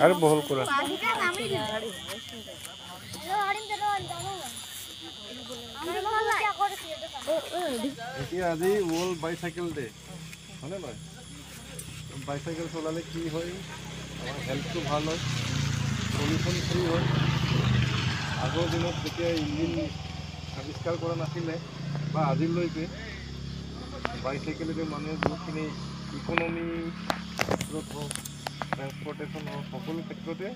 আৰু বহল কৰা এতিয়া আজি ৱৰ্ল্ড বাইচাইকেল ডে হয়নে নহয় বাইচাইকেল চলালে কি হয় আমাৰ হেল্থটো ভাল হয় পলিউশ্যন ফ্ৰী হয় আগৰ দিনত যেতিয়া ইঞ্জিন আৱিষ্কাৰ কৰা নাছিলে বা আজিলৈকে বাইচাইকেলেৰে মানুহে বহুতখিনি ইকনমি ক্ষেত্ৰত হওক ট্ৰেন্সপৰ্টেশ্যন হওক সকলো ক্ষেত্ৰতে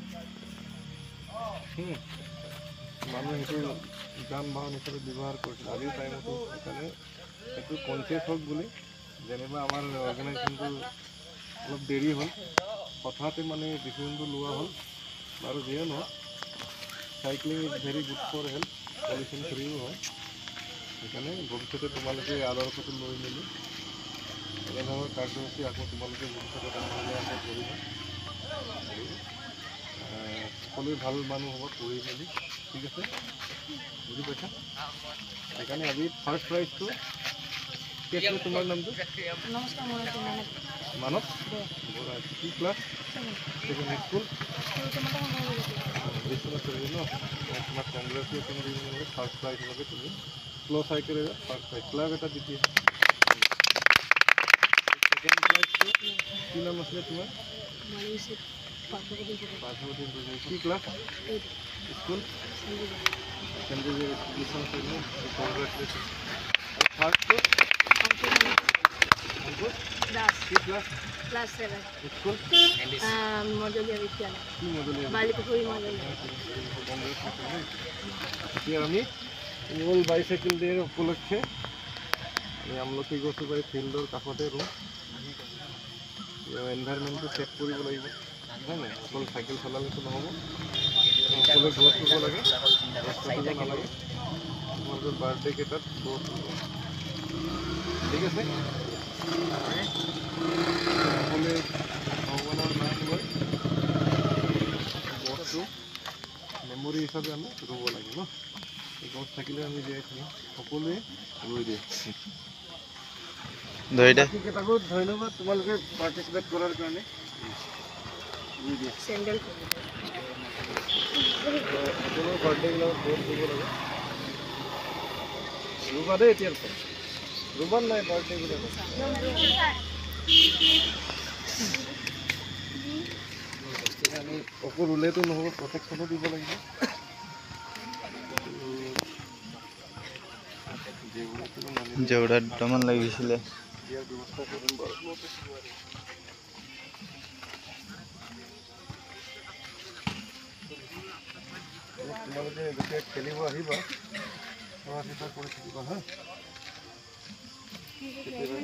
মানুহে সেইটো যান বাহন হিচাপে ব্যৱহাৰ কৰিছিল আজিৰ টাইমতো সেইকাৰণে সেইটো কনচিয়াছ হওক বুলি যেনিবা আমাৰ অৰ্গেনাইজেশ্যনটো অলপ দেৰি হ'ল হঠাতে মানে ডিচিশ্যনটো লোৱা হ'ল বাৰু যিয়ে নহওক cycling is very good for health pollution ফ্ৰীও হয় সেইকাৰণে ভৱিষ্যতে তোমালোকে আদৰ্শটো লৈ মেলি এনেধৰণৰ কাৰ্যসূচী আকৌ তোমালোকে ভৱিষ্যতে আশা কৰিবা সকলোৱে ভাল মানুহ হ'ব পঢ়ি মেলি ঠিক আছে বুজি পাইছা সেইকাৰণে আজি ফাৰ্ষ্ট প্ৰাইজটো কি আছিলে তোমাৰ নামটো মানৱ বৰা কি ক্লাছ ছেকেণ্ড স্কুল ন তোমাক কংগ্ৰেচুলেশ্যন দি ফাৰ্ষ্ট প্ৰাইজ হিচাপে তুমি স্ল' চাইকেলেৰে ফাৰ্ষ্ট প্ৰাইজ ক্লাব এটা দি দিয়ে ছেকেণ্ড প্ৰাইজটো কি নাম আছিলে তোমাৰ কি ক্লাছ স্কুল কেন্দ্ৰীয় এডুকেশ্যন কংগ্ৰেচুলেশ্যন ফাৰ্ষ্টটো কি class Class 7. School Modulia Vidyalaya. কি মডেলিয়া Balipuri Modulia. এতিয়া আমি ৱৰ্ল্ড বাইচাইকেল ডে উপলক্ষে আমি আমলখি গছজোপাই ফিল্ডৰ কাষতে ৰুম এনভাইৰনমেণ্টটো চেক কৰিব লাগিব হয় নাই অকল চাইকেল চলালেতো নহ'ব সকলোৱে গছ ৰুব লাগে গছ কাটিব নালাগে তোমালোকৰ বাৰ্থডে কেইটাত গছ ৰুব ঠিক আছে সকলোৱে ভগৱানৰ নাম লৈ গছটো মেমৰি হিচাপে আমি ৰুব লাগে ন গছ থাকিলে আমি জীয়াই থাকিম সকলোৱে ৰুই দিয়ে বাকীকেইটাকো ধন্যবাদ তোমালোকে পাৰ্টিচিপেট কৰাৰ কাৰণে ৰুই দিয়ে সকলোৰে বাৰ্থডেবিলাকত গছ ৰুব লাগে ৰুবা দেই এতিয়াৰ পৰা ৰুবা নাই বাৰ্থডেবিলাকত আমি অকল ৰুলেতো নহ'ব প্ৰটেকশ্যনো দিব লাগিব জেউৰা দুটামান লাগিছিলে ইয়াৰ ব্যৱস্থা কৰিম বাৰু তোমালোকে যেতিয়া খেলিব আহিবা চোৱা চিতা কৰি থাকিবা হা কেতিয়াবা